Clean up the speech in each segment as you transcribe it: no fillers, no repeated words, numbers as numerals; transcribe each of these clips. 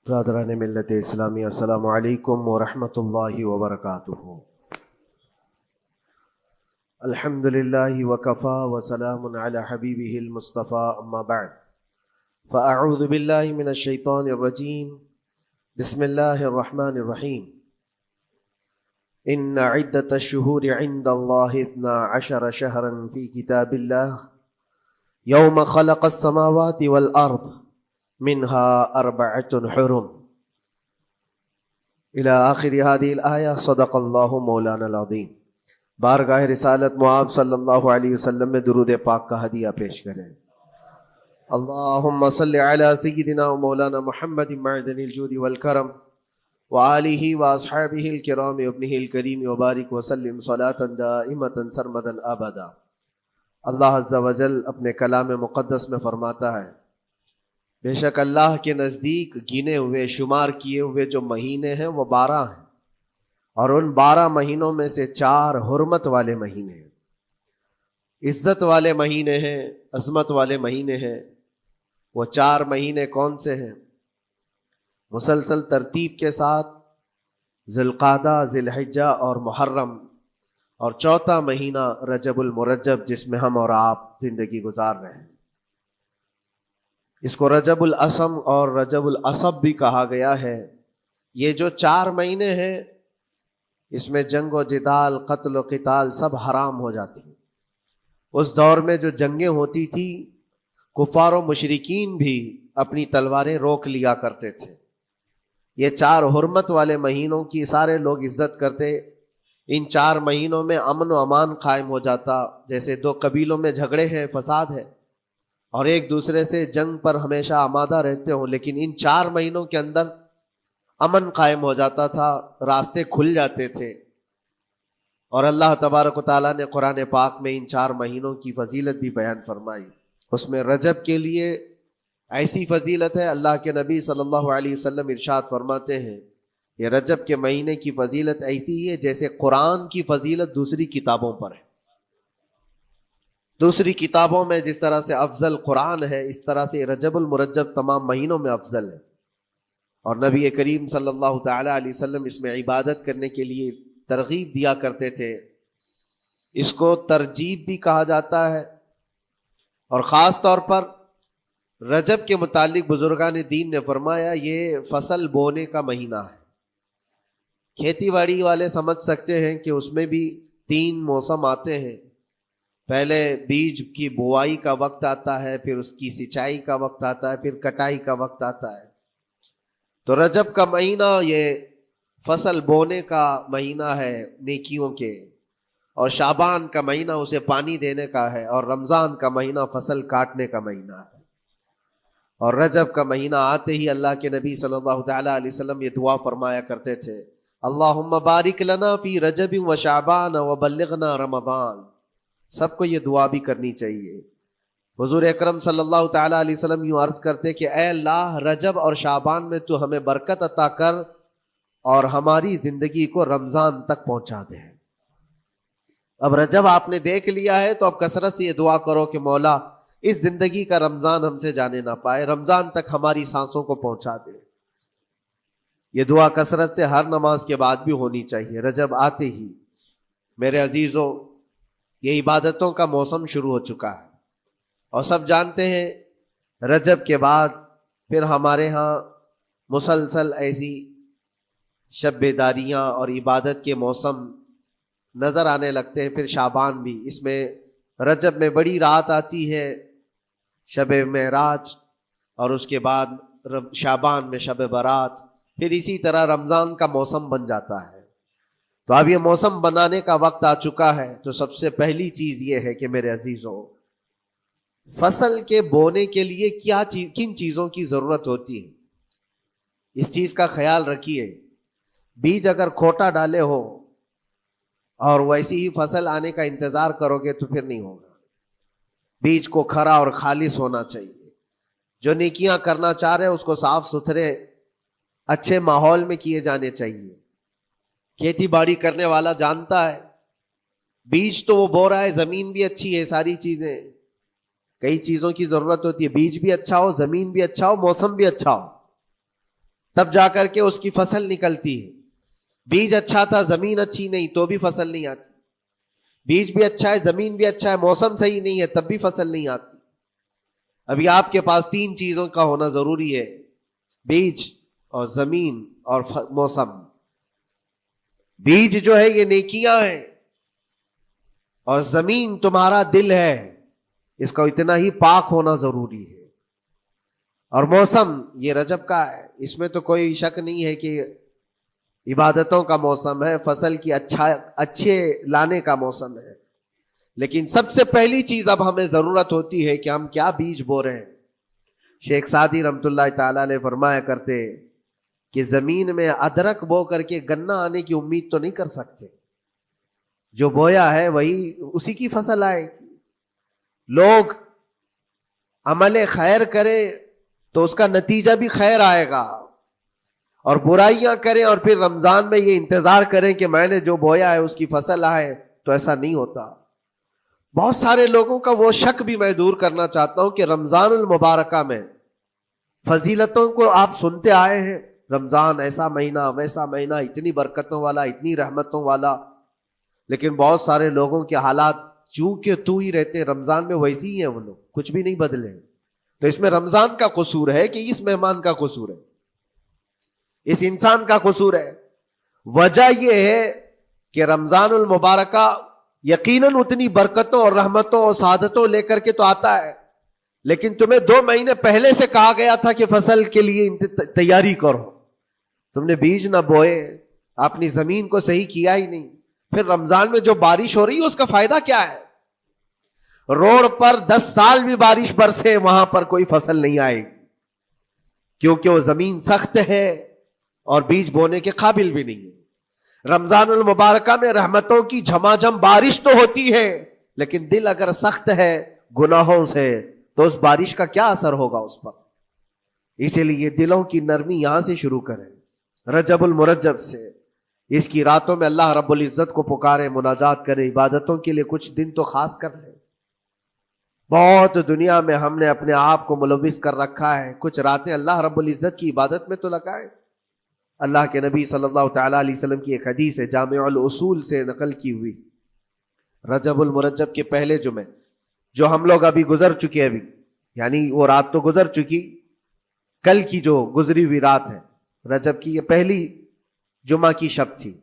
برادران ملت اسلامی، السلام علیکم ورحمۃ اللہ وبرکاتہ۔ الحمد للہ وکفا وسلام علی حبیبہ المصطفیٰ، اما بعد فاعوذ باللہ من الشیطان الرجیم، بسم اللہ الرحمن الرحیم۔ ان عدۃ الشہور عند اللہ 12 شہرا فی کتاب اللہ یوم خلق السماوات والارض منها 4 حرم الى آخر هذه الآیہ۔ صدق اللہ مولانا العظیم۔ بارگاہ رسالت معاب صلی اللہ علیہ وسلم میں درود پاک کا ہدیہ پیش کریں۔ اللہم صل علی سیدنا و مولانا محمد معدن الجود والکرم وآلہ واصحابہ الکرام وابنہ الکریم وبارک وسلم صلاة دائمة سرمدا ابدا۔ اللہ عز و جل اپنے کلام مقدس میں فرماتا ہے، بے شک اللہ کے نزدیک گنے ہوئے شمار کیے ہوئے جو مہینے ہیں وہ 12 ہیں، اور ان 12 مہینوں میں سے 4 حرمت والے مہینے ہیں، عزت والے مہینے ہیں، عظمت والے مہینے ہیں۔ وہ 4 مہینے کون سے ہیں؟ مسلسل ترتیب کے ساتھ ذی القعدہ، ذی الحجہ اور محرم، اور 4تھا مہینہ رجب المرجب جس میں ہم اور آپ زندگی گزار رہے ہیں۔ اس کو رجب الاسم اور رجب العصب بھی کہا گیا ہے۔ یہ جو 4 مہینے ہیں اس میں جنگ و جدال، قتل و قتال سب حرام ہو جاتی ہیں۔ اس دور میں جو جنگیں ہوتی تھی، کفار و مشرکین بھی اپنی تلواریں روک لیا کرتے تھے۔ یہ 4 حرمت والے مہینوں کی سارے لوگ عزت کرتے۔ ان 4 مہینوں میں امن و امان قائم ہو جاتا۔ جیسے 2 قبیلوں میں جھگڑے ہیں، فساد ہے، اور ایک دوسرے سے جنگ پر ہمیشہ آمادہ رہتے ہوں، لیکن ان 4 مہینوں کے اندر امن قائم ہو جاتا تھا، راستے کھل جاتے تھے۔ اور اللہ تبارک و تعالیٰ نے قرآن پاک میں ان 4 مہینوں کی فضیلت بھی بیان فرمائی۔ اس میں رجب کے لیے ایسی فضیلت ہے، اللہ کے نبی صلی اللہ علیہ وسلم ارشاد فرماتے ہیں، یہ رجب کے مہینے کی فضیلت ایسی ہے جیسے قرآن کی فضیلت دوسری کتابوں پر ہے۔ دوسری کتابوں میں جس طرح سے افضل قرآن ہے، اس طرح سے رجب المرجب تمام مہینوں میں افضل ہے۔ اور نبی کریم صلی اللہ تعالی علیہ وسلم اس میں عبادت کرنے کے لیے ترغیب دیا کرتے تھے۔ اس کو ترجیب بھی کہا جاتا ہے، اور خاص طور پر رجب کے متعلق بزرگان دین نے فرمایا یہ فصل بونے کا مہینہ ہے۔ کھیتی باڑی والے سمجھ سکتے ہیں کہ اس میں بھی 3 موسم آتے ہیں۔ پہلے بیج کی بوائی کا وقت آتا ہے، پھر اس کی سچائی کا وقت آتا ہے، پھر کٹائی کا وقت آتا ہے۔ تو رجب کا مہینہ یہ فصل بونے کا مہینہ ہے نیکیوں کے، اور شعبان کا مہینہ اسے پانی دینے کا ہے، اور رمضان کا مہینہ فصل کاٹنے کا مہینہ ہے۔ اور رجب کا مہینہ آتے ہی اللہ کے نبی صلی اللہ تعالی علیہ وسلم یہ دعا فرمایا کرتے تھے، اللہم بارک لنا فی رجب و شعبان وبلغنا رمضان۔ سب کو یہ دعا بھی کرنی چاہیے۔ حضور اکرم صلی اللہ تعالی علیہ وسلم یوں عرض کرتے کہ اے اللہ، رجب اور شعبان میں تو ہمیں برکت عطا کر اور ہماری زندگی کو رمضان تک پہنچا دے۔ اب رجب آپ نے دیکھ لیا ہے تو اب کثرت سے یہ دعا کرو کہ مولا اس زندگی کا رمضان ہم سے جانے نہ پائے، رمضان تک ہماری سانسوں کو پہنچا دے۔ یہ دعا کثرت سے ہر نماز کے بعد بھی ہونی چاہیے۔ رجب آتے ہی میرے عزیزوں یہ عبادتوں کا موسم شروع ہو چکا ہے، اور سب جانتے ہیں رجب کے بعد پھر ہمارے ہاں مسلسل ایسی شب بیداریاں اور عبادت کے موسم نظر آنے لگتے ہیں۔ پھر شعبان بھی، اس میں رجب میں بڑی رات آتی ہے، شب معراج، اور اس کے بعد شعبان میں شب برات، پھر اسی طرح رمضان کا موسم بن جاتا ہے۔ تو اب یہ موسم بنانے کا وقت آ چکا ہے۔ تو سب سے پہلی چیز یہ ہے کہ میرے عزیزوں، فصل کے بونے کے لیے کن چیزوں کی ضرورت ہوتی ہے، اس چیز کا خیال رکھیے۔ بیج اگر کھوٹا ڈالے ہو اور ویسی ہی فصل آنے کا انتظار کرو گے تو پھر نہیں ہوگا۔ بیج کو کھرا اور خالص ہونا چاہیے۔ جو نیکیاں کرنا چاہ رہے اس کو صاف ستھرے اچھے ماحول میں کیے جانے چاہیے۔ کھیتی باڑی کرنے والا جانتا ہے، بیج تو وہ بو رہا ہے، زمین بھی اچھی ہے، ساری چیزیں، کئی چیزوں کی ضرورت ہوتی ہے، بیج بھی اچھا ہو، زمین بھی اچھا ہو، موسم بھی اچھا ہو۔ تب جا کر کے اس کی فصل نکلتی ہے. بیج اچھا تھا زمین اچھی نہیں تو بھی فصل نہیں آتی. بیج بھی اچھا ہے زمین بھی اچھا ہے موسم صحیح نہیں ہے تب بھی فصل نہیں آتی. ابھی آپ کے پاس 3 چیزوں کا ہونا ضروری ہے, بیج اور زمین اور موسم. بیج جو ہے یہ نیکیاں ہیں, اور زمین تمہارا دل ہے, اس کا اتنا ہی پاک ہونا ضروری ہے. اور موسم یہ رجب کا ہے, اس میں تو کوئی شک نہیں ہے کہ عبادتوں کا موسم ہے, فصل کی اچھے لانے کا موسم ہے. لیکن سب سے پہلی چیز اب ہمیں ضرورت ہوتی ہے کہ ہم کیا بیج بو رہے ہیں. شیخ سعدی رحمت اللہ تعالی علیہ فرمایا کرتے کہ زمین میں ادرک بو کر کے گنا آنے کی امید تو نہیں کر سکتے, جو بویا ہے وہی اسی کی فصل آئے گی. لوگ عمل خیر کریں تو اس کا نتیجہ بھی خیر آئے گا, اور برائیاں کریں اور پھر رمضان میں یہ انتظار کریں کہ میں نے جو بویا ہے اس کی فصل آئے, تو ایسا نہیں ہوتا. بہت سارے لوگوں کا وہ شک بھی میں دور کرنا چاہتا ہوں کہ رمضان المبارکہ میں فضیلتوں کو آپ سنتے آئے ہیں, رمضان ایسا مہینہ ویسا مہینہ, اتنی برکتوں والا اتنی رحمتوں والا, لیکن بہت سارے لوگوں کے حالات چونکہ تو ہی رہتے رمضان میں ویسی ہی ہیں, وہ لوگ کچھ بھی نہیں بدلے. تو اس میں رمضان کا قصور ہے کہ اس مہمان کا قصور ہے, اس انسان کا قصور ہے؟ وجہ یہ ہے کہ رمضان المبارکہ یقیناً اتنی برکتوں اور رحمتوں اور سعادتوں لے کر کے تو آتا ہے, لیکن تمہیں 2 مہینے پہلے سے کہا گیا تھا کہ فصل کے لیے تیاری کرو, تم نے بیج نہ بوئے, اپنی زمین کو صحیح کیا ہی نہیں. پھر رمضان میں جو بارش ہو رہی ہے اس کا فائدہ کیا ہے؟ روڈ پر 10 سال بھی بارش برسے وہاں پر کوئی فصل نہیں آئے گی, کیونکہ وہ زمین سخت ہے اور بیج بونے کے قابل بھی نہیں ہے. رمضان المبارکہ میں رحمتوں کی جھماجھم بارش تو ہوتی ہے, لیکن دل اگر سخت ہے گناہوں سے تو اس بارش کا کیا اثر ہوگا اس پر. اسی لیے دلوں کی نرمی یہاں سے شروع کریں, رجب المرجب سے. اس کی راتوں میں اللہ رب العزت کو پکارے, مناجات کرے, عبادتوں کے لیے کچھ دن تو خاص کر لیں. بہت دنیا میں ہم نے اپنے آپ کو ملوث کر رکھا ہے, کچھ راتیں اللہ رب العزت کی عبادت میں تو لگائے. اللہ کے نبی صلی اللہ تعالیٰ علیہ وسلم کی ایک حدیث ہے جامع الاصول سے نقل کی ہوئی, رجب المرجب کے پہلے جمعے جو ہم لوگ ابھی گزر چکے, ابھی یعنی وہ رات تو گزر چکی, کل کی جو گزری ہوئی رات ہے رجب کی, یہ پہلی جمعہ کی شب تھی.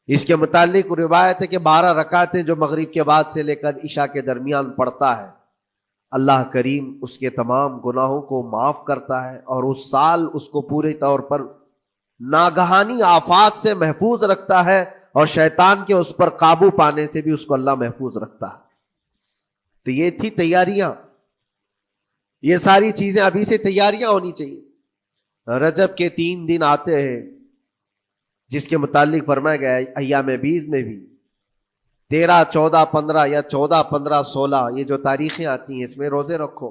اس کے متعلق روایت ہے کہ 12 رکعتیں جو مغرب کے بعد سے لے کر عشاء کے درمیان پڑھتا ہے, اللہ کریم اس کے تمام گناہوں کو معاف کرتا ہے, اور اس سال اس کو پورے طور پر ناگہانی آفات سے محفوظ رکھتا ہے, اور شیطان کے اس پر قابو پانے سے بھی اس کو اللہ محفوظ رکھتا ہے. تو یہ تھی تیاریاں, یہ ساری چیزیں ابھی سے تیاریاں ہونی چاہیے. رجب کے 3 دن آتے ہیں جس کے متعلق فرمایا گیا ہے ایام بیز میں بھی 13, 14, 15 یا 14, 15, 16 یہ جو تاریخیں آتی ہیں اس میں روزے رکھو.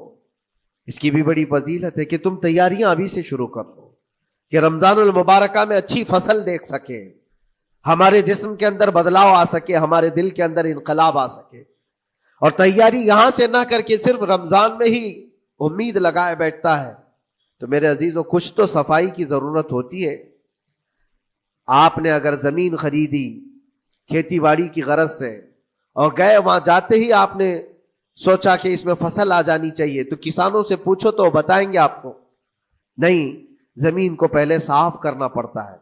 اس کی بھی بڑی فضیلت ہے کہ تم تیاریاں ابھی سے شروع کر دو کہ رمضان المبارکہ میں اچھی فصل دیکھ سکے, ہمارے جسم کے اندر بدلاؤ آ سکے, ہمارے دل کے اندر انقلاب آ سکے. اور تیاری یہاں سے نہ کر کے صرف رمضان میں ہی امید لگائے بیٹھتا ہے. تو میرے عزیزوں کچھ تو صفائی کی ضرورت ہوتی ہے. آپ نے اگر زمین خریدی کھیتی باڑی کی غرض سے اور گئے, وہاں جاتے ہی آپ نے سوچا کہ اس میں فصل آ جانی چاہیے, تو کسانوں سے پوچھو تو بتائیں گے آپ کو نہیں, زمین کو پہلے صاف کرنا پڑتا ہے,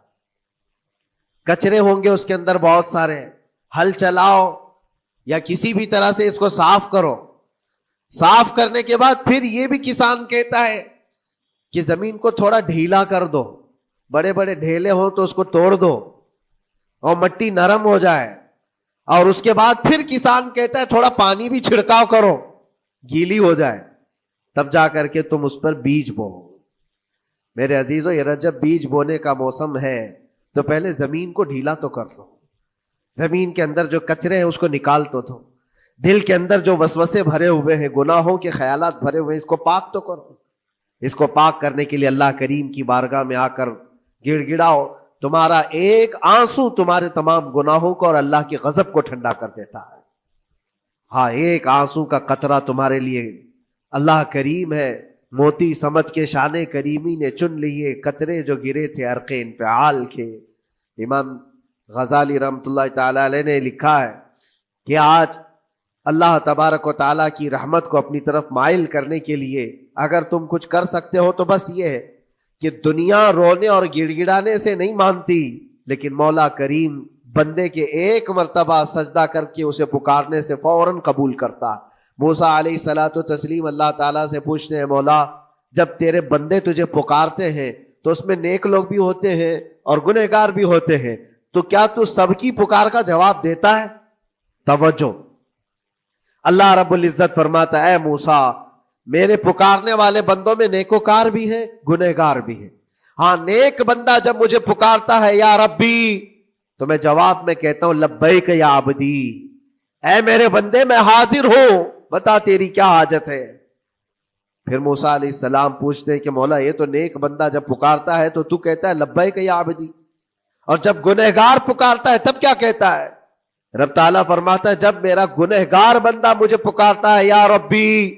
کچرے ہوں گے اس کے اندر بہت سارے, ہل چلاؤ یا کسی بھی طرح سے اس کو صاف کرو. صاف کرنے کے بعد پھر یہ بھی کسان کہتا ہے کہ زمین کو تھوڑا ڈھیلا کر دو, بڑے بڑے ڈھیلے ہوں تو اس کو توڑ دو اور مٹی نرم ہو جائے. اور اس کے بعد پھر کسان کہتا ہے تھوڑا پانی بھی چھڑکاؤ کرو, گیلی ہو جائے, تب جا کر کے تم اس پر بیج بو. میرے عزیزو یہ رجب بیج بونے کا موسم ہے, تو پہلے زمین کو ڈھیلا تو کر دو, زمین کے اندر جو کچرے ہیں اس کو نکال تو دو, دل کے اندر جو وسوسے بھرے ہوئے ہیں, گناہوں کے خیالات بھرے ہوئے ہیں, اس کو پاک تو کرو. اس کو پاک کرنے کے لیے اللہ کریم کی بارگاہ میں آ کر گڑ گڑاؤ. تمہارا ایک آنسو تمہارے تمام گناہوں کو اور اللہ کی غضب کو ٹھنڈا کر دیتا ہے. ہاں, ایک آنسو کا قطرہ تمہارے لیے اللہ کریم ہے, موتی سمجھ کے شان کریمی نے چن لیے قطرے جو گرے تھے عرق انفعال کے۔ امام غزالی رحمۃ اللہ تعالی علیہ نے لکھا ہے کہ آج اللہ تبارک و تعالیٰ کی رحمت کو اپنی طرف مائل کرنے کے لیے اگر تم کچھ کر سکتے ہو تو بس یہ ہے کہ دنیا رونے اور گڑ گڑانے سے نہیں مانتی، لیکن مولا کریم بندے کے ایک مرتبہ سجدہ کر کے اسے پکارنے سے فوراً قبول کرتا۔ موسیٰ علیہ الصلاۃ والتسلیم اللہ تعالیٰ سے پوچھتے ہیں، مولا جب تیرے بندے تجھے پکارتے ہیں تو اس میں نیک لوگ بھی ہوتے ہیں اور گنہگار بھی ہوتے ہیں، تو کیا تو سب کی پکار کا جواب دیتا ہے؟ توجہ، اللہ رب العزت فرماتا ہے، اے موسیٰ میرے پکارنے والے بندوں میں نیکوکار بھی ہیں گنہگار بھی ہیں۔ ہاں، نیک بندہ جب مجھے پکارتا ہے یا ربی، تو میں جواب میں کہتا ہوں لبیک یا عبدی، اے میرے بندے میں حاضر ہوں، بتا تیری کیا حاجت ہے۔ پھر موسیٰ علیہ السلام پوچھتے ہیں کہ مولا یہ تو نیک بندہ جب پکارتا ہے تو کہتا ہے لبیک یا عبدی، اور جب گنہگار پکارتا ہے تب کیا کہتا ہے؟ رب تعالیٰ فرماتا ہے جب میرا گنہگار بندہ مجھے پکارتا ہے یا ربی،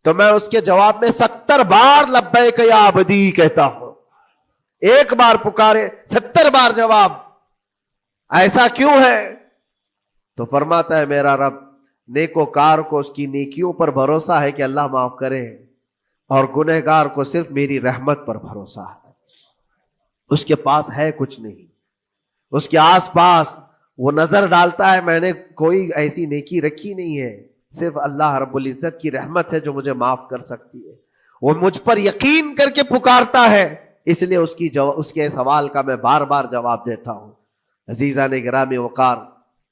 تو میں اس کے جواب میں 70 بار لبیک یا عبدی کہتا ہوں۔ ایک بار پکارے 70 بار جواب، ایسا کیوں ہے؟ تو فرماتا ہے میرا رب نیکوکار کو اس کی نیکیوں پر بھروسہ ہے کہ اللہ معاف کرے، اور گنہگار کو صرف میری رحمت پر بھروسہ ہے۔ اس کے پاس ہے کچھ نہیں، اس کے آس پاس وہ نظر ڈالتا ہے میں نے کوئی ایسی نیکی رکھی نہیں ہے، صرف اللہ رب العزت کی رحمت ہے جو مجھے معاف کر سکتی ہے۔ وہ مجھ پر یقین کر کے پکارتا ہے، اس لیے اس کے سوال کا میں بار بار جواب دیتا ہوں۔ عزیزان گرامی وقار،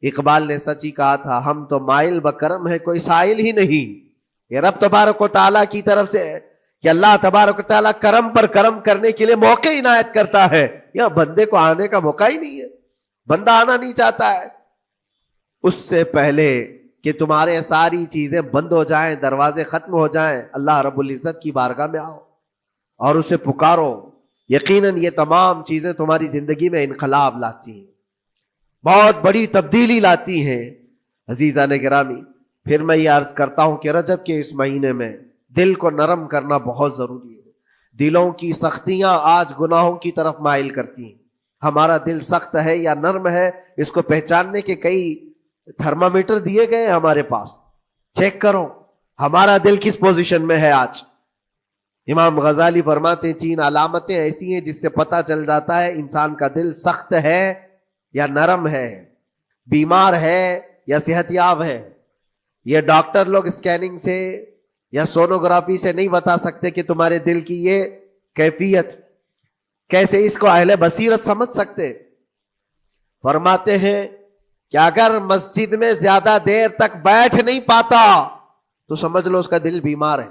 اقبال نے سچ ہی کہا تھا، ہم تو مائل بکرم ہے کوئی سائل ہی نہیں۔ یہ رب تبارک و تعالیٰ کی طرف سے ہے کہ اللہ تبارک و تعالیٰ کرم پر کرم کرنے کے لیے موقع عنایت کرتا ہے، یا بندے کو آنے کا موقع ہی نہیں ہے، بندہ آنا نہیں چاہتا ہے۔ اس سے پہلے کہ تمہارے ساری چیزیں بند ہو جائیں، دروازے ختم ہو جائیں، اللہ رب العزت کی بارگاہ میں آؤ اور اسے پکارو، یقیناً یہ تمام چیزیں تمہاری زندگی میں انقلاب لاتی ہیں، بہت بڑی تبدیلی لاتی ہیں۔ عزیزان گرامی، پھر میں یہ عرض کرتا ہوں کہ رجب کے اس مہینے میں دل کو نرم کرنا بہت ضروری ہے۔ دلوں کی سختیاں آج گناہوں کی طرف مائل کرتی ہیں۔ ہمارا دل سخت ہے یا نرم ہے، اس کو پہچاننے کے کئی تھرمامیٹر دیے گئے ہیں ہمارے پاس، چیک کرو ہمارا دل کس پوزیشن میں ہے آج۔ امام غزالی فرماتے ہیں 3 علامتیں ایسی ہیں جس سے پتہ چل جاتا ہے انسان کا دل سخت ہے یا نرم ہے، بیمار ہے یا صحت یاب ہے۔ یہ ڈاکٹر لوگ اسکیننگ سے یا سونوگرافی سے نہیں بتا سکتے کہ تمہارے دل کی یہ کیفیت، کیسے اس کو اہل بصیرت سمجھ سکتے؟ فرماتے ہیں کہ اگر مسجد میں زیادہ دیر تک بیٹھ نہیں پاتا تو سمجھ لو اس کا دل بیمار ہے،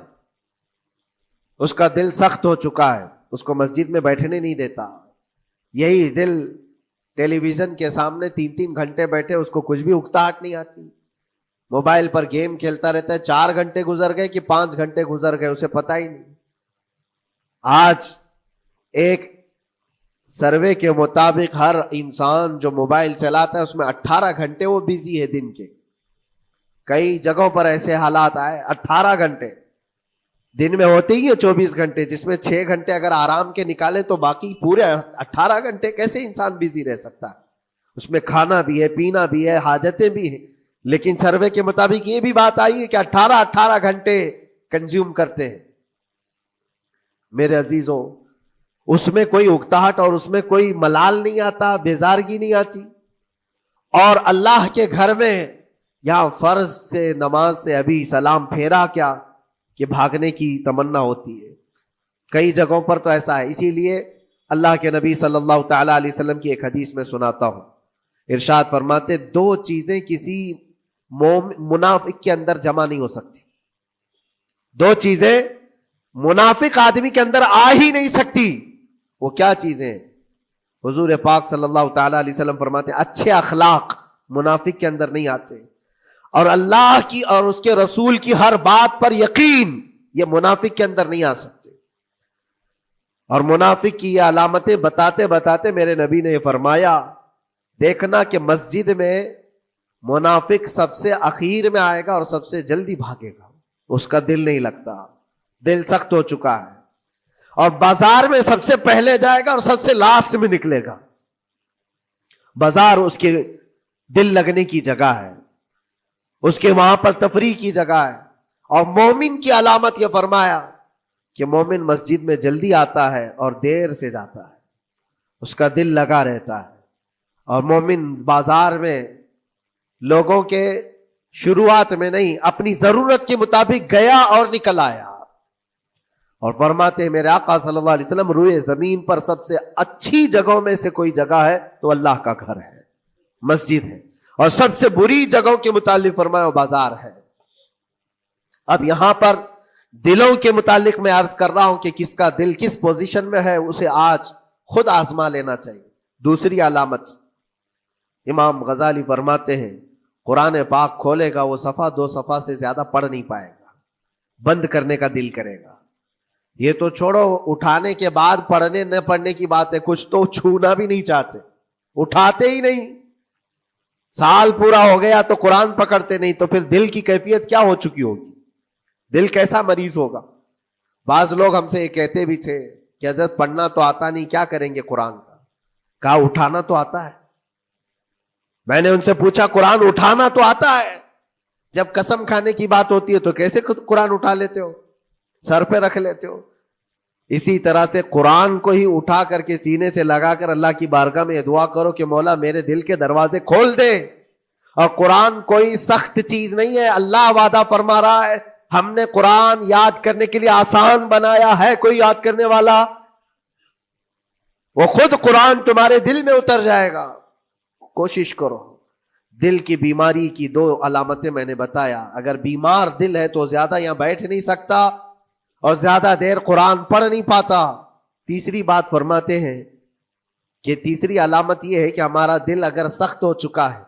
اس کا دل سخت ہو چکا ہے، اس کو مسجد میں بیٹھنے نہیں دیتا۔ یہی دل ٹیلی ویژن کے سامنے 3 گھنٹے بیٹھے، اس کو کچھ بھی اکتاہٹ نہیں آتی، موبائل پر گیم کھیلتا رہتا ہے، 4 گھنٹے گزر گئے کہ 5 گھنٹے گزر گئے اسے پتہ ہی نہیں۔ آج ایک سروے کے مطابق ہر انسان جو موبائل چلاتا ہے اس میں 18 گھنٹے وہ بیزی ہے دن کے۔ کئی جگہوں پر ایسے حالات آئے 18 گھنٹے دن میں ہوتے ہی ہے 24 گھنٹے، جس میں 6 گھنٹے اگر آرام کے نکالے تو باقی پورے 18 گھنٹے کیسے انسان بیزی رہ سکتا ہے؟ اس میں کھانا بھی ہے، پینا بھی ہے، حاجتیں بھی ہیں، لیکن سروے کے مطابق یہ بھی بات آئی ہے کہ 18 گھنٹے کنزیوم کرتے ہیں۔ میرے عزیزوں، اس میں کوئی اکتاہٹ اور اس میں کوئی ملال نہیں آتا، بیزارگی نہیں آتی، اور اللہ کے گھر میں یا فرض سے نماز سے ابھی سلام پھیرا کیا کہ بھاگنے کی تمنا ہوتی ہے۔ کئی جگہوں پر تو ایسا ہے، اسی لیے اللہ کے نبی صلی اللہ تعالی علیہ وسلم کی ایک حدیث میں سناتا ہوں، ارشاد فرماتے 2 چیزیں کسی منافق کے اندر جمع نہیں ہو سکتی، 2 چیزیں منافق آدمی کے اندر آ ہی نہیں سکتی۔ وہ کیا چیزیں؟ حضور پاک صلی اللہ تعالی علیہ وسلم فرماتے ہیں اچھے اخلاق منافق کے اندر نہیں آتے، اور اللہ کی اور اس کے رسول کی ہر بات پر یقین، یہ منافق کے اندر نہیں آ سکتے۔ اور منافق کی یہ علامتیں بتاتے بتاتے میرے نبی نے یہ فرمایا، دیکھنا کہ مسجد میں منافق سب سے اخیر میں آئے گا اور سب سے جلدی بھاگے گا، اس کا دل نہیں لگتا۔ دل سخت ہو چکا ہے، اور بازار میں سب سے پہلے جائے گا اور سب سے لاسٹ میں نکلے گا. بازار اس کے دل لگنے کی جگہ ہے، اس کے وہاں پر تفریح کی جگہ ہے. اور مومن کی علامت یہ فرمایا کہ مومن مسجد میں جلدی آتا ہے اور دیر سے جاتا ہے، اس کا دل لگا رہتا ہے. اور مومن بازار میں لوگوں کے شروعات میں نہیں، اپنی ضرورت کے مطابق گیا اور نکل آیا. اور فرماتے ہیں میرے آقا صلی اللہ علیہ وسلم، روئے زمین پر سب سے اچھی جگہوں میں سے کوئی جگہ ہے تو اللہ کا گھر ہے، مسجد ہے. اور سب سے بری جگہوں کے متعلق فرمایا وہ بازار ہے. اب یہاں پر دلوں کے متعلق میں عرض کر رہا ہوں کہ کس کا دل کس پوزیشن میں ہے، اسے آج خود آزما لینا چاہیے. دوسری علامت، امام غزالی فرماتے ہیں قرآن پاک کھولے گا وہ صفحہ 2 صفحہ سے زیادہ پڑھ نہیں پائے گا، بند کرنے کا دل کرے گا. یہ تو چھوڑو اٹھانے کے بعد پڑھنے نہ پڑھنے کی بات ہے، کچھ تو چھونا بھی نہیں چاہتے، اٹھاتے ہی نہیں. سال پورا ہو گیا تو قرآن پکڑتے نہیں، تو پھر دل کی کیفیت کیا ہو چکی ہوگی، دل کیسا مریض ہوگا. بعض لوگ ہم سے یہ کہتے بھی تھے کہ حضرت پڑھنا تو آتا نہیں، کیا کریں گے قرآن کا. کہا اٹھانا تو آتا ہے. میں نے ان سے پوچھا قرآن اٹھانا تو آتا ہے، جب قسم کھانے کی بات ہوتی ہے تو کیسے قرآن اٹھا لیتے ہو، سر پہ رکھ لیتے ہو. اسی طرح سے قرآن کو ہی اٹھا کر کے سینے سے لگا کر اللہ کی بارگاہ میں دعا کرو کہ مولا میرے دل کے دروازے کھول دے. اور قرآن کوئی سخت چیز نہیں ہے، اللہ وعدہ فرما رہا ہے ہم نے قرآن یاد کرنے کے لیے آسان بنایا ہے. کوئی یاد کرنے والا، وہ خود قرآن تمہارے دل میں اتر جائے گا. کوشش کرو. دل کی بیماری کی 2 علامتیں میں نے بتایا. اگر بیمار دل ہے تو زیادہ یہاں بیٹھ نہیں سکتا اور زیادہ دیر قرآن پڑھ نہیں پاتا. تیسری بات فرماتے ہیں کہ تیسری علامت یہ ہے کہ ہمارا دل اگر سخت ہو چکا ہے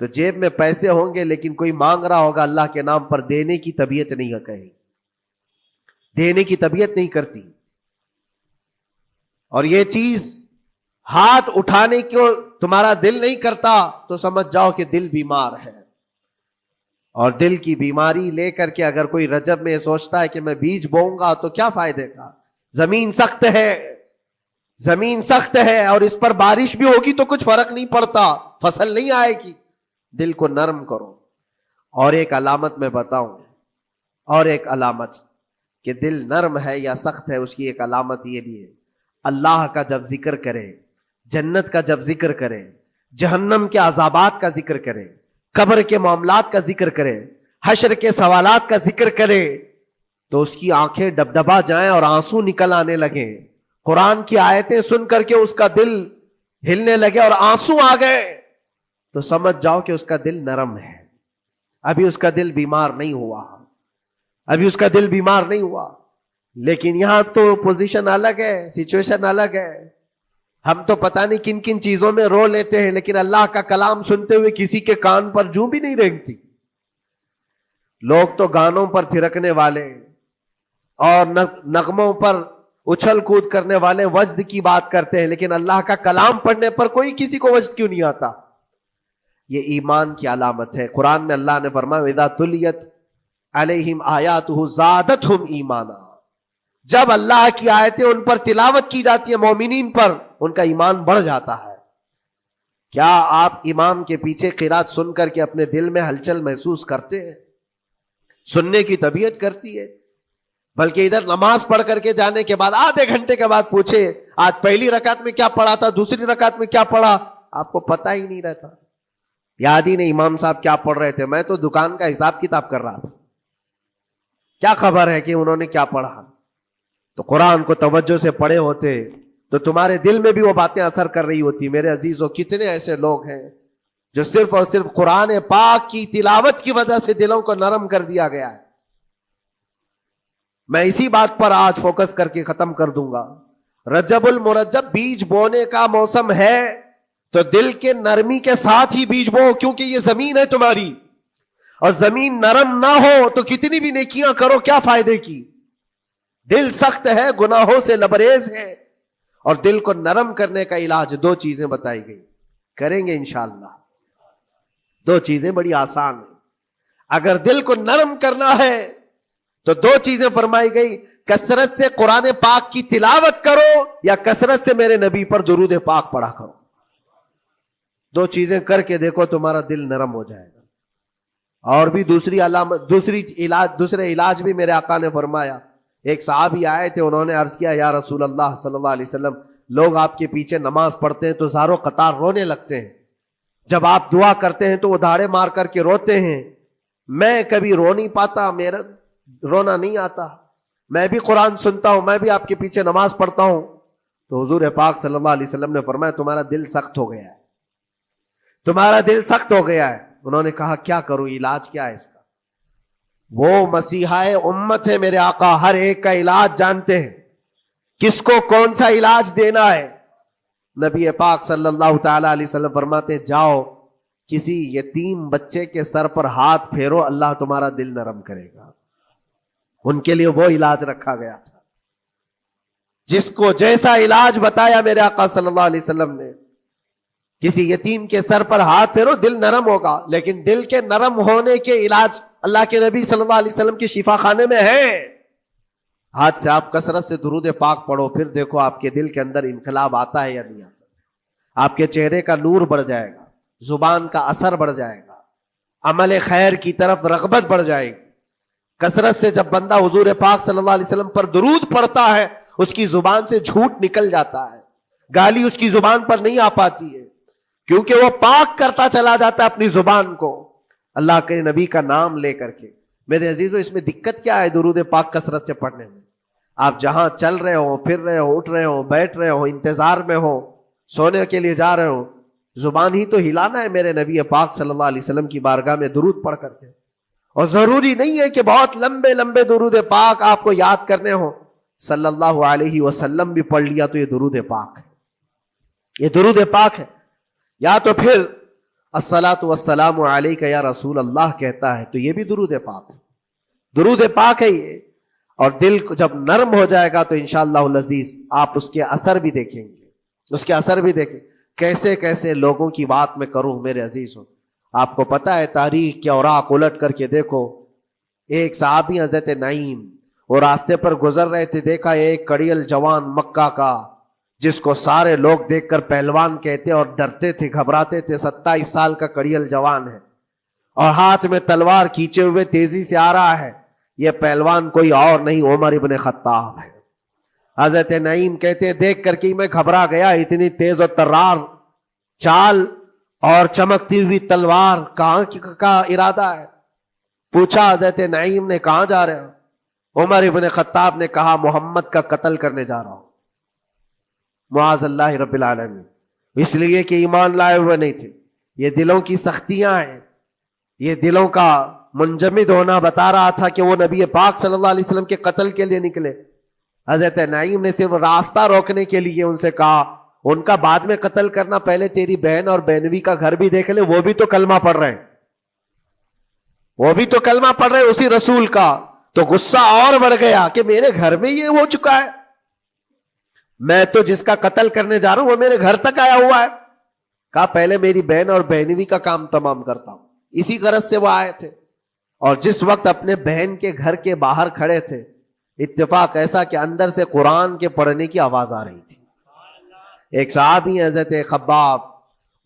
تو جیب میں پیسے ہوں گے لیکن کوئی مانگ رہا ہوگا اللہ کے نام پر، دینے کی طبیعت نہیں ہے، کہیں دینے کی طبیعت نہیں کرتی. اور یہ چیز ہاتھ اٹھانے کو تمہارا دل نہیں کرتا تو سمجھ جاؤ کہ دل بیمار ہے. اور دل کی بیماری لے کر کے اگر کوئی رجب میں سوچتا ہے کہ میں بیج بوؤں گا تو کیا فائدے کا، زمین سخت ہے، زمین سخت ہے اور اس پر بارش بھی ہوگی تو کچھ فرق نہیں پڑتا، فصل نہیں آئے گی. دل کو نرم کرو. اور ایک علامت میں بتاؤں، اور ایک علامت کہ دل نرم ہے یا سخت ہے، اس کی ایک علامت یہ بھی ہے، اللہ کا جب ذکر کرے، جنت کا جب ذکر کرے، جہنم کے عذابات کا ذکر کرے، قبر کے معاملات کا ذکر کرے، حشر کے سوالات کا ذکر کرے، تو اس کی آنکھیں ڈبڈبا جائیں اور آنسو نکل آنے لگے. قرآن کی آیتیں سن کر کے اس کا دل ہلنے لگے اور آنسو آ گئے تو سمجھ جاؤ کہ اس کا دل نرم ہے. ابھی اس کا دل بیمار نہیں ہوا، ابھی اس کا دل بیمار نہیں ہوا. لیکن یہاں تو پوزیشن الگ ہے، سچویشن الگ ہے. ہم تو پتہ نہیں کن کن چیزوں میں رو لیتے ہیں، لیکن اللہ کا کلام سنتے ہوئے کسی کے کان پر جوں بھی نہیں رینگتی. لوگ تو گانوں پر تھرکنے والے اور نغموں پر اچھل کود کرنے والے وجد کی بات کرتے ہیں، لیکن اللہ کا کلام پڑھنے پر کوئی کسی کو وجد کیوں نہیں آتا. یہ ایمان کی علامت ہے. قرآن میں اللہ نے فرمایا اذا تلیت علیہم آیاتہ زادتہم ایمانا، جب اللہ کی آیتیں ان پر تلاوت کی جاتی ہیں، مومنین پر، ان کا ایمان بڑھ جاتا ہے. کیا آپ امام کے پیچھے قرات سن کر کے اپنے دل میں ہلچل محسوس کرتے ہیں؟ سننے کی طبیعت کرتی ہے. بلکہ ادھر نماز پڑھ کر کے جانے کے بعد آدھے گھنٹے کے بعد پوچھے آج پہلی رکعت میں کیا پڑھا تھا، دوسری رکعت میں کیا پڑھا، آپ کو پتہ ہی نہیں رہتا، یاد ہی نہیں امام صاحب کیا پڑھ رہے تھے. میں تو دکان کا حساب کتاب کر رہا تھا، کیا خبر ہے کہ انہوں نے کیا پڑھا. تو قرآن کو توجہ سے پڑھے ہوتے تو تمہارے دل میں بھی وہ باتیں اثر کر رہی ہوتی. میرے عزیزوں، کتنے ایسے لوگ ہیں جو صرف اور صرف قرآن پاک کی تلاوت کی وجہ سے دلوں کو نرم کر دیا گیا ہے. میں اسی بات پر آج فوکس کر کے ختم کر دوں گا. رجب المرجب بیج بونے کا موسم ہے تو دل کے نرمی کے ساتھ ہی بیج بو، کیونکہ یہ زمین ہے تمہاری، اور زمین نرم نہ ہو تو کتنی بھی نیکیاں کرو کیا فائدے کی. دل سخت ہے، گناہوں سے لبریز ہے، اور دل کو نرم کرنے کا علاج 2 چیزیں بتائی گئی، کریں گے انشاءاللہ. 2 چیزیں بڑی آسان ہیں. اگر دل کو نرم کرنا ہے تو دو چیزیں فرمائی گئی، کثرت سے قرآن پاک کی تلاوت کرو یا کثرت سے میرے نبی پر درود پاک پڑھا کرو. دو چیزیں کر کے دیکھو تمہارا دل نرم ہو جائے گا. اور بھی دوسرے علاج بھی میرے آقا نے فرمایا. ایک صحابی آئے تھے، انہوں نے عرض کیا یا رسول اللہ صلی اللہ علیہ وسلم، لوگ آپ کے پیچھے نماز پڑھتے ہیں تو زاروں قطار رونے لگتے ہیں، جب آپ دعا کرتے ہیں تو وہ دھاڑے مار کر کے روتے ہیں، میں کبھی رو نہیں پاتا، میرا رونا نہیں آتا، میں بھی قرآن سنتا ہوں، میں بھی آپ کے پیچھے نماز پڑھتا ہوں. تو حضور پاک صلی اللہ علیہ وسلم نے فرمایا تمہارا دل سخت ہو گیا ہے، تمہارا دل سخت ہو گیا ہے. انہوں نے کہا کیا کروں، علاج کیا ہے اس کا؟ وہ مسیحائے امت ہے میرے آقا، ہر ایک کا علاج جانتے ہیں، کس کو کون سا علاج دینا ہے. نبی پاک صلی اللہ تعالی علیہ وسلم فرماتے جاؤ کسی یتیم بچے کے سر پر ہاتھ پھیرو، اللہ تمہارا دل نرم کرے گا. ان کے لیے وہ علاج رکھا گیا تھا. جس کو جیسا علاج بتایا میرے آقا صلی اللہ علیہ وسلم نے، کسی یتیم کے سر پر ہاتھ پھیرو، دل نرم ہوگا. لیکن دل کے نرم ہونے کے علاج اللہ کے نبی صلی اللہ علیہ وسلم کے شفا خانے میں ہے. ہاتھ سے آپ کثرت سے درود پاک پڑھو، پھر دیکھو آپ کے دل کے اندر انقلاب آتا ہے یا نہیں آتا. آپ کے چہرے کا نور بڑھ جائے گا، زبان کا اثر بڑھ جائے گا، عمل خیر کی طرف رغبت بڑھ جائے گی. کثرت سے جب بندہ حضور پاک صلی اللہ علیہ وسلم پر درود پڑھتا ہے، اس کی زبان سے جھوٹ نکل جاتا ہے، گالی اس کی زبان پر نہیں آ پاتی ہے، کیونکہ وہ پاک کرتا چلا جاتا ہے اپنی زبان کو اللہ کے نبی کا نام لے کر کے. میرے عزیزو، اس میں دقت کیا ہے درود پاک کثرت سے پڑھنے میں؟ آپ جہاں چل رہے ہو، پھر رہے ہو، اٹھ رہے ہو، بیٹھ رہے ہو، انتظار میں ہو، سونے کے لیے جا رہے ہو، زبان ہی تو ہلانا ہے میرے نبی پاک صلی اللہ علیہ وسلم کی بارگاہ میں درود پڑھ کر کے. اور ضروری نہیں ہے کہ بہت لمبے لمبے درود پاک آپ کو یاد کرنے ہو، صلی اللہ علیہ وسلم بھی پڑھ لیا تو یہ درود پاک ہے، یہ درود پاک ہے. یا تو پھر الصلاۃ والسلام علیک یا رسول اللہ کہتا ہے تو یہ بھی درود پاک ہے، درود پاک ہے یہ. اور دل کو جب نرم ہو جائے گا تو انشاءاللہ العزیز آپ اس کے اثر بھی دیکھیں گے، اس کے اثر بھی دیکھیں. کیسے کیسے لوگوں کی بات میں کروں میرے عزیز ہو. آپ کو پتا ہے تاریخ کے اوراق الٹ کر کے دیکھو. ایک صحابی حضرت نعیم وہ راستے پر گزر رہے تھے، دیکھا ایک کڑیل جوان مکہ کا جس کو سارے لوگ دیکھ کر پہلوان کہتے اور ڈرتے تھے، گھبراتے تھے. 27 سال کا کڑیل جوان ہے اور ہاتھ میں تلوار کھینچے ہوئے تیزی سے آ رہا ہے. یہ پہلوان کوئی اور نہیں عمر ابن خطاب ہے. حضرت نعیم کہتے ہیں دیکھ کر کے میں گھبرا گیا، اتنی تیز اور ترار چال اور چمکتی ہوئی تلوار، کہاں کا ارادہ ہے؟ پوچھا حضرت نعیم نے کہاں جا رہے ہو؟ عمر ابن خطاب نے کہا محمد کا قتل کرنے جا رہا ہوں. معاذ اللہ رب العالمین. اس لیے کہ ایمان لائے ہوئے نہیں تھے. یہ دلوں کی سختیاں ہیں، یہ دلوں کا منجمد ہونا بتا رہا تھا کہ وہ نبی پاک صلی اللہ علیہ وسلم کے قتل کے لیے نکلے. حضرت نعیم نے صرف راستہ روکنے کے لیے ان سے کہا ان کا بعد میں قتل کرنا، پہلے تیری بہن اور بہنوی کا گھر بھی دیکھ لے، وہ بھی تو کلمہ پڑھ رہے ہیں، وہ بھی تو کلمہ پڑھ رہے ہیں اسی رسول کا. تو غصہ اور بڑھ گیا کہ میرے گھر میں یہ ہو چکا ہے، میں تو جس کا قتل کرنے جا رہا ہوں وہ میرے گھر تک آیا ہوا ہے. کہا پہلے میری بہن اور بہنوی کا کام تمام کرتا ہوں. اسی غرض سے وہ آئے تھے. اور جس وقت اپنے بہن کے گھر کے باہر کھڑے تھے، اتفاق ایسا کہ اندر سے قرآن کے پڑھنے کی آواز آ رہی تھی. ایک صحابی حضرت خباب،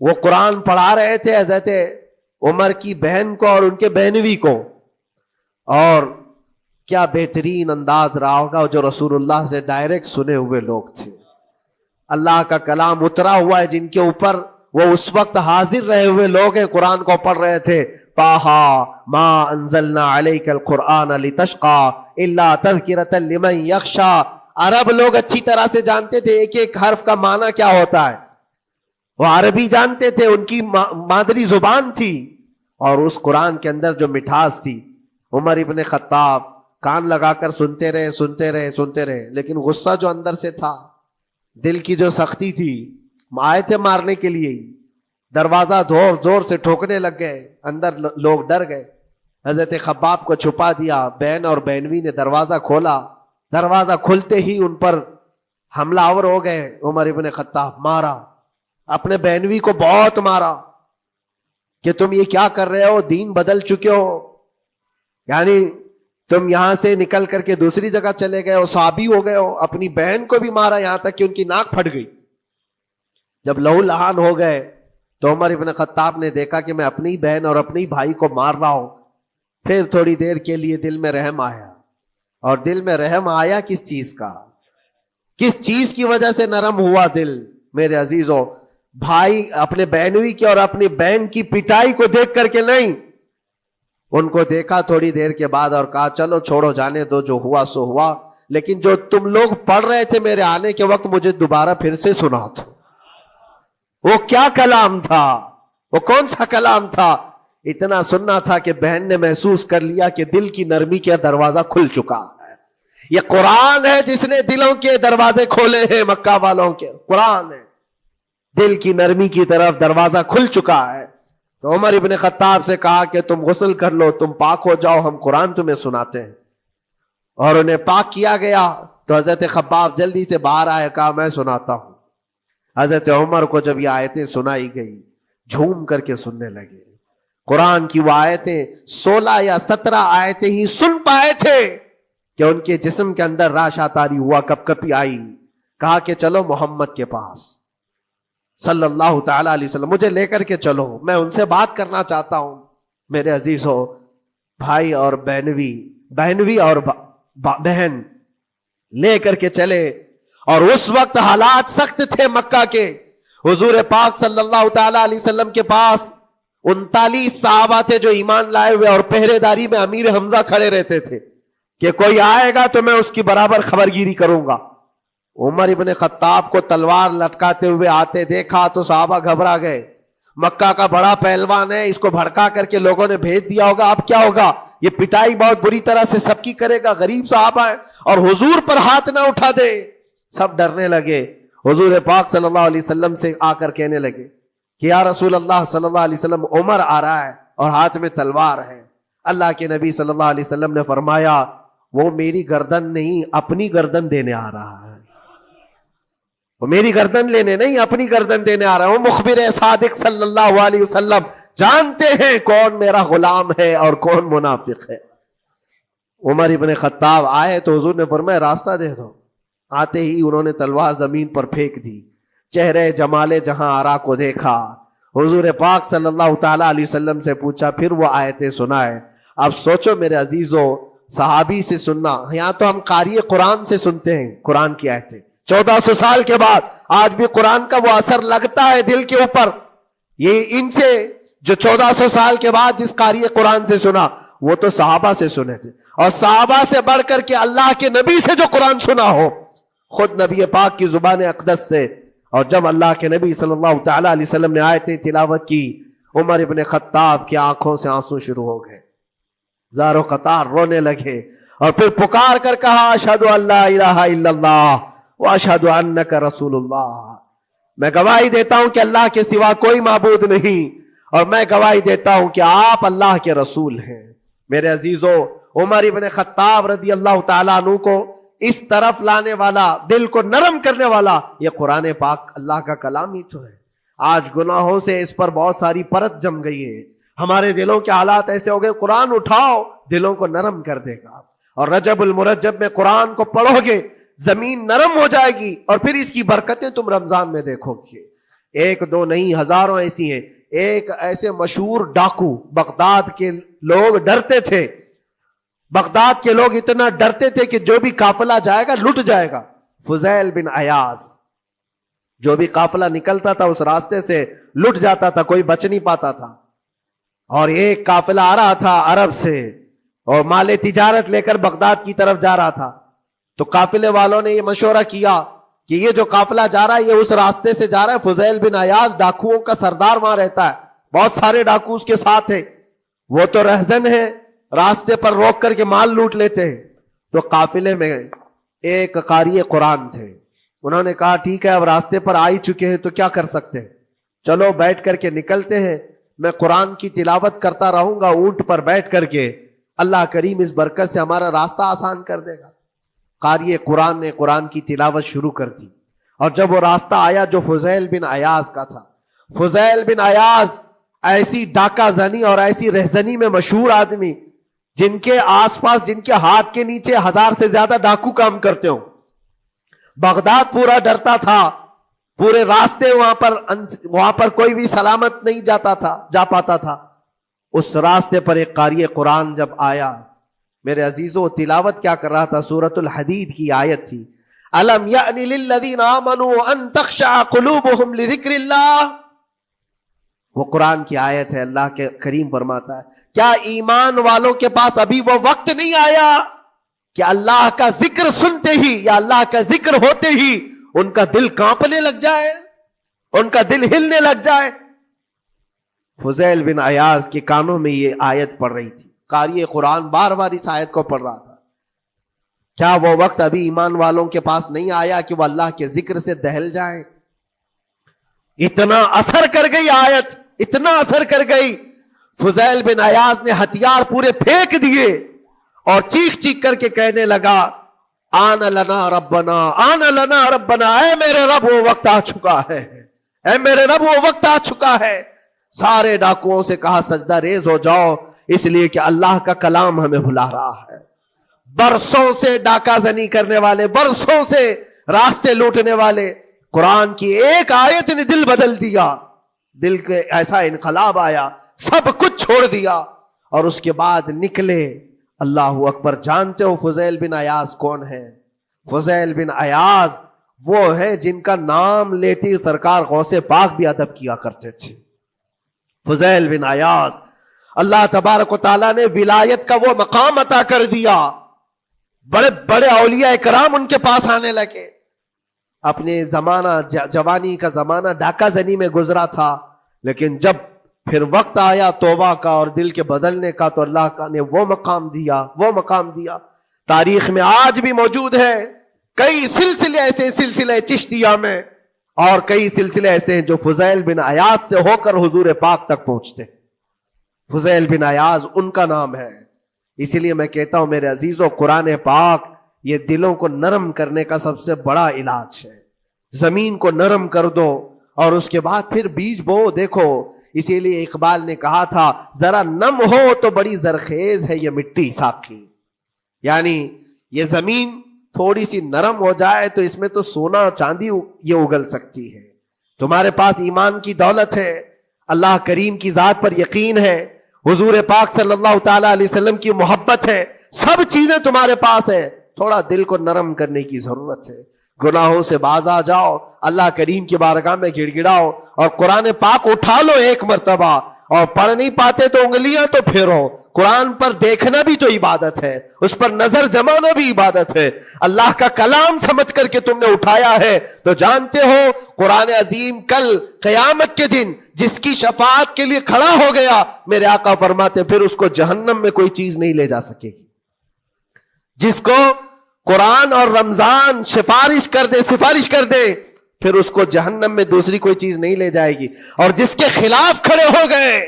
وہ قرآن پڑھا رہے تھے حضرت عمر کی بہن کو اور ان کے بہنوی کو. اور کیا بہترین انداز رہا ہوگا، جو رسول اللہ سے ڈائریکٹ سنے ہوئے لوگ تھے، اللہ کا کلام اترا ہوا ہے جن کے اوپر، وہ اس وقت حاضر رہے ہوئے لوگ ہیں، قرآن کو پڑھ رہے تھے. طٰہٰ ما انزلنا علیک القرآن لتشقی الا تذکرۃ لمن یخشی. عرب لوگ اچھی طرح سے جانتے تھے ایک ایک حرف کا معنی کیا ہوتا ہے، وہ عربی جانتے تھے، ان کی مادری زبان تھی. اور اس قرآن کے اندر جو مٹھاس تھی، عمر ابن خطاب کان لگا کر سنتے رہے سنتے رہے سنتے رہے. لیکن غصہ جو اندر سے تھا، دل کی جو سختی تھی، آئے تھے مارنے کے لیے ہی. دروازہ زور سے ٹھوکنے لگ گئے، اندر لوگ ڈر گئے. حضرت خباب کو چھپا دیا، بہن اور بہنوی نے دروازہ کھولا. دروازہ کھلتے ہی ان پر حملہ آور ہو گئے. عمر ابن خطاب مارا، اپنے بہنوی کو بہت مارا کہ تم یہ کیا کر رہے ہو، دین بدل چکے ہو. یعنی تم یہاں سے نکل کر کے دوسری جگہ چلے گئے ہو، صحابی ہو گئے ہو، اپنی بہن کو بھی مارا یہاں تک کہ ان کی ناک پھٹ گئی. جب لہو لہان ہو گئے تو عمر ابن خطاب نے دیکھا کہ میں اپنی بہن اور اپنی بھائی کو مار رہا ہوں. پھر تھوڑی دیر کے لیے دل میں رحم آیا. اور دل میں رحم آیا کس چیز کا؟ کس چیز کی وجہ سے نرم ہوا دل میرے عزیزوں؟ بھائی اپنے بہنوئی کی اور اپنی بہن کی پٹائی کو دیکھ کر کے نہیں، ان کو دیکھا تھوڑی دیر کے بعد اور کہا چلو چھوڑو جانے دو، جو ہوا سو ہوا، لیکن جو تم لوگ پڑھ رہے تھے میرے آنے کے وقت مجھے دوبارہ پھر سے سنا دو. وہ کیا کلام تھا؟ وہ کون سا کلام تھا؟ اتنا سننا تھا کہ بہن نے محسوس کر لیا کہ دل کی نرمی کا دروازہ کھل چکا ہے. یہ قرآن ہے جس نے دلوں کے دروازے کھولے ہیں. مکہ والوں کے قرآن ہے، دل کی نرمی کی طرف دروازہ کھل چکا ہے. تو عمر ابن خطاب سے کہا کہ تم غسل کر لو، تم پاک ہو جاؤ، ہم قرآن تمہیں سناتے ہیں. اور انہیں پاک کیا گیا تو حضرت خباب جلدی سے باہر آئے، کہا میں سناتا ہوں. حضرت عمر کو جب یہ آیتیں سنائی گئی جھوم کر کے سننے لگے. قرآن کی وہ آیتیں 16 یا 17 آیتیں ہی سن پائے تھے کہ ان کے جسم کے اندر راشا تاری ہوا، کپ کپی آئی. کہا کہ چلو محمد کے پاس صلی اللہ تعالی علیہ وسلم، مجھے لے کر کے چلو، میں ان سے بات کرنا چاہتا ہوں. میرے عزیزو، بھائی اور بہنوی اور بہن لے کر کے چلے. اور اس وقت حالات سخت تھے مکہ کے. حضور پاک صلی اللہ تعالی علیہ وسلم کے پاس 39 صحابہ تھے جو ایمان لائے ہوئے، اور پہرے داری میں امیر حمزہ کھڑے رہتے تھے کہ کوئی آئے گا تو میں اس کی برابر خبرگیری کروں گا. عمر ابن خطاب کو تلوار لٹکاتے ہوئے آتے دیکھا تو صحابہ گھبرا گئے. مکہ کا بڑا پہلوان ہے، اس کو بھڑکا کر کے لوگوں نے بھیج دیا ہوگا، اب کیا ہوگا؟ یہ پٹائی بہت بری طرح سے سب کی کرے گا. غریب صحابہ ہیں اور حضور پر ہاتھ نہ اٹھا دے. سب ڈرنے لگے. حضور پاک صلی اللہ علیہ وسلم سے آ کر کہنے لگے کہ یا رسول اللہ صلی اللہ علیہ وسلم، عمر آ رہا ہے اور ہاتھ میں تلوار ہے. اللہ کے نبی صلی اللہ علیہ وسلم نے فرمایا وہ میری گردن نہیں، اپنی گردن دینے آ رہا ہے. وہ میری گردن لینے نہیں، اپنی گردن دینے آ رہا ہے. وہ مخبر صادق صلی اللہ علیہ وسلم جانتے ہیں کون میرا غلام ہے اور کون منافق ہے. عمر ابن خطاب آئے تو حضور نے فرمایا راستہ دے دو. آتے ہی انہوں نے تلوار زمین پر پھینک دی. چہرے جمال جہاں آرا کو دیکھا. حضور پاک صلی اللہ تعالی علیہ وسلم سے پوچھا، پھر وہ آیتیں سنائے. اب سوچو میرے عزیزو، صحابی سے سننا، یہاں تو ہم قاری قرآن سے سنتے ہیں قرآن کی آیتیں 1400 سال کے بعد. آج بھی قرآن کا وہ اثر لگتا ہے دل کے اوپر. یہ ان سے جو 1400 سال کے بعد جس قاری قرآن سے سنا وہ تو صحابہ سے سنے تھے، اور صحابہ سے بڑھ کر کے اللہ کے نبی سے جو قرآن سنا ہو، خود نبی پاک کی زبان اقدس سے. اور جب اللہ کے نبی صلی اللہ تعالی علیہ وسلم نے آیتیں تلاوت کی، عمر ابن خطاب کی آنکھوں سے آنسو شروع ہو گئے. زارو قطار رونے لگے اور پھر پکار کر کہا اشہد ان لا الہ الا اللہ واشہد انک رسول اللہ. میں گواہی دیتا ہوں کہ اللہ کے سوا کوئی معبود نہیں، اور میں گواہی دیتا ہوں کہ آپ اللہ کے رسول ہیں. میرے عزیزو، عمر ابن خطاب رضی اللہ تعالیٰ عنہ کو اس طرف لانے والا، دل کو نرم کرنے والا، یہ قرآن پاک اللہ کا کلام ہی تو ہے. آج گناہوں سے اس پر بہت ساری پرت جم گئی ہے. ہمارے دلوں کے حالات ایسے ہو گئے، قرآن اٹھاؤ دلوں کو نرم کر دے گا. اور رجب المرجب میں قرآن کو پڑھو گے زمین نرم ہو جائے گی، اور پھر اس کی برکتیں تم رمضان میں دیکھو گے. ایک دو نہیں، ہزاروں ایسی ہیں. ایک ایسے مشہور ڈاکو، بغداد کے لوگ ڈرتے تھے. بغداد کے لوگ اتنا ڈرتے تھے کہ جو بھی قافلہ جائے گا لٹ جائے گا. فضیل بن عیاض، جو بھی قافلہ نکلتا تھا اس راستے سے لٹ جاتا تھا، کوئی بچ نہیں پاتا تھا. اور ایک قافلہ آ رہا تھا عرب سے اور مال تجارت لے کر بغداد کی طرف جا رہا تھا. تو قافلے والوں نے یہ مشورہ کیا کہ یہ جو قافلہ جا رہا ہے یہ اس راستے سے جا رہا ہے. فضیل بن عیاض ڈاکوؤں کا سردار وہاں رہتا ہے، بہت سارے ڈاکو اس کے ساتھ ہیں، وہ تو رہزن ہے، راستے پر روک کر کے مال لوٹ لیتے ہیں. تو قافلے میں ایک قاری قرآن تھے. انہوں نے کہا ٹھیک ہے، اب راستے پر آ ہی چکے ہیں تو کیا کر سکتے ہیں، چلو بیٹھ کر کے نکلتے ہیں. میں قرآن کی تلاوت کرتا رہوں گا اونٹ پر بیٹھ کر کے، اللہ کریم اس برکت سے ہمارا راستہ آسان کر دے گا. قاری قرآن نے قرآن کی تلاوت شروع کر دی. اور جب وہ راستہ آیا جو فضیل بن عیاض کا تھا، فضیل بن عیاض ایسی ڈاکہ زنی اور ایسی رہزنی میں مشہور آدمی جن کے آس پاس، جن کے ہاتھ کے نیچے 1000 سے زیادہ ڈاکو کام کرتے ہوں. بغداد پورا ڈرتا تھا، پورے راستے وہاں پر کوئی بھی سلامت نہیں جا پاتا تھا. اس راستے پر ایک قاری قرآن جب آیا، میرے عزیزو تلاوت کیا کر رہا تھا؟ سورۃ الحدید کی آیت تھی، الم یأن للذین آمنوا ان تخشع قلوبهم لذکر اللہ. وہ قرآن کی آیت ہے. اللہ کے کریم فرماتا ہے کیا ایمان والوں کے پاس ابھی وہ وقت نہیں آیا کہ اللہ کا ذکر سنتے ہی یا اللہ کا ذکر ہوتے ہی ان کا دل کانپنے لگ جائے، ان کا دل ہلنے لگ جائے. فضیل بن عیاض کے کانوں میں یہ آیت پڑھ رہی تھی. قاری قرآن بار بار اس آیت کو پڑھ رہا تھا. کیا وہ وقت ابھی ایمان والوں کے پاس نہیں آیا کہ وہ اللہ کے ذکر سے دہل جائیں؟ اتنا اثر کر گئی آیت، اتنا اثر کر گئی. فضیل بن عیاض نے ہتھیار پورے پھینک دیے اور چیخ چیخ کر کے کہنے لگا آن لنا ربنا، آن لنا ربنا، اے میرے رب وہ وقت آ چکا ہے، اے میرے رب وہ وقت آ چکا ہے. سارے ڈاکوؤں سے کہا سجدہ ریز ہو جاؤ، اس لیے کہ اللہ کا کلام ہمیں بلا رہا ہے. برسوں سے ڈاکہ زنی کرنے والے، برسوں سے راستے لوٹنے والے، قرآن کی ایک آیت نے دل بدل دیا. دل کے ایسا انقلاب آیا، سب کچھ چھوڑ دیا اور اس کے بعد نکلے. اللہ اکبر. جانتے ہو فضیل بن عیاض کون ہے؟ فضیل بن عیاض وہ ہے جن کا نام لیتی سرکار غوث پاک بھی ادب کیا کرتے تھے. فضیل بن عیاض اللہ تبارک و تعالیٰ نے ولایت کا وہ مقام عطا کر دیا. بڑے بڑے اولیاء کرام ان کے پاس آنے لگے. اپنے زمانہ جوانی کا زمانہ ڈاکہ زنی میں گزرا تھا، لیکن جب پھر وقت آیا توبہ کا اور دل کے بدلنے کا تو اللہ کا نے وہ مقام دیا. تاریخ میں آج بھی موجود ہے کئی سلسلے ایسے، سلسلے چشتیہ میں، اور کئی سلسلے ایسے ہیں جو فضیل بن عیاض سے ہو کر حضور پاک تک پہنچتے. فضیل بن عیاض ان کا نام ہے. اسی لیے میں کہتا ہوں میرے عزیزو، قرآن پاک یہ دلوں کو نرم کرنے کا سب سے بڑا علاج ہے. زمین کو نرم کر دو اور اس کے بعد پھر بیج بو. دیکھو اسی لیے اقبال نے کہا تھا ذرا نم ہو تو بڑی زرخیز ہے یہ مٹی ساقی. یعنی یہ زمین تھوڑی سی نرم ہو جائے تو اس میں تو سونا چاندی یہ اگل سکتی ہے. تمہارے پاس ایمان کی دولت ہے، اللہ کریم کی ذات پر یقین ہے، حضور پاک صلی اللہ تعالی علیہ وسلم کی محبت ہے، سب چیزیں تمہارے پاس ہے. تھوڑا دل کو نرم کرنے کی ضرورت ہے. گناہوں سے باز آ جاؤ، اللہ کریم کی بارگاہ میں گڑ گڑاؤ اور قرآن پاک اٹھا لو ایک مرتبہ. اور پڑھ نہیں پاتے تو انگلیاں تو پھیرو. قرآن پر دیکھنا بھی تو عبادت ہے، اس پر نظر جمانا بھی عبادت ہے. اللہ کا کلام سمجھ کر کے تم نے اٹھایا ہے تو جانتے ہو قرآن عظیم کل قیامت کے دن جس کی شفاعت کے لیے کھڑا ہو گیا، میرے آقا فرماتے پھر اس کو جہنم میں کوئی چیز نہیں لے جا سکے گی. جس کو قرآن اور رمضان سفارش کر دے پھر اس کو جہنم میں دوسری کوئی چیز نہیں لے جائے گی. اور جس کے خلاف کھڑے ہو گئے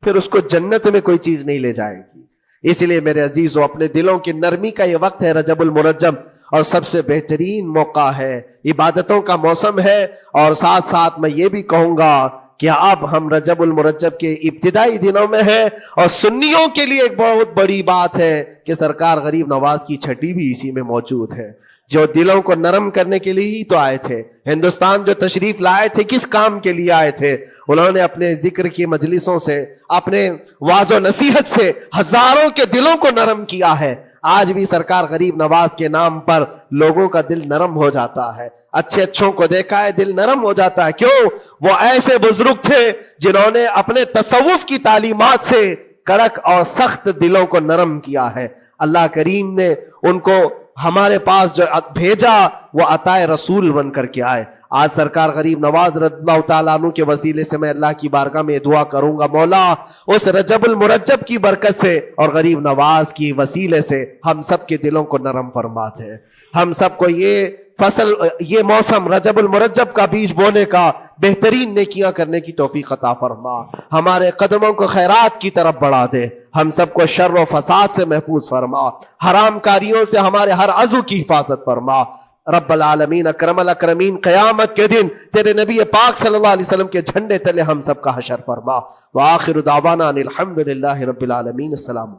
پھر اس کو جنت میں کوئی چیز نہیں لے جائے گی. اس لیے میرے عزیزو اپنے دلوں کی نرمی کا یہ وقت ہے رجب المرجب، اور سب سے بہترین موقع ہے، عبادتوں کا موسم ہے. اور ساتھ ساتھ میں یہ بھی کہوں گا کہ اب ہم رجب المرجب کے ابتدائی دنوں میں ہیں، اور سنیوں کے لیے ایک بہت بڑی بات ہے کہ سرکار غریب نواز کی چھٹی بھی اسی میں موجود ہے، جو دلوں کو نرم کرنے کے لیے ہی تو آئے تھے. ہندوستان جو تشریف لائے تھے کس کام کے لیے آئے تھے؟ انہوں نے اپنے ذکر کی مجلسوں سے، اپنے واعظ و نصیحت سے ہزاروں کے دلوں کو نرم کیا ہے. آج بھی سرکار غریب نواز کے نام پر لوگوں کا دل نرم ہو جاتا ہے. اچھوں کو دیکھا ہے دل نرم ہو جاتا ہے. کیوں؟ وہ ایسے بزرگ تھے جنہوں نے اپنے تصوف کی تعلیمات سے کڑک اور سخت دلوں کو نرم کیا ہے. اللہ کریم نے ان کو ہمارے پاس جو بھیجا وہ عطائے رسول بن کر کے آئے. آج سرکار غریب نواز رضی اللہ تعالیٰ عنہ کے وسیلے سے میں اللہ کی بارگاہ میں دعا کروں گا، مولا اس رجب المرجب کی برکت سے اور غریب نواز کی وسیلے سے ہم سب کے دلوں کو نرم فرما دے. ہم سب کو یہ فصل، یہ موسم رجب المرجب کا بیج بونے کا، بہترین نیکیاں کرنے کی توفیق عطا فرما. ہمارے قدموں کو خیرات کی طرف بڑھا دے. ہم سب کو شر و فساد سے محفوظ فرما. حرام کاریوں سے ہمارے ہر عضو کی حفاظت فرما. رب العالمین اکرم الاکرمین قیامت کے دن تیرے نبی پاک صلی اللہ علیہ وسلم کے جھنڈے تلے ہم سب کا حشر فرما. وآخر دعوانا ان الحمد للہ رب العالمین. السلام.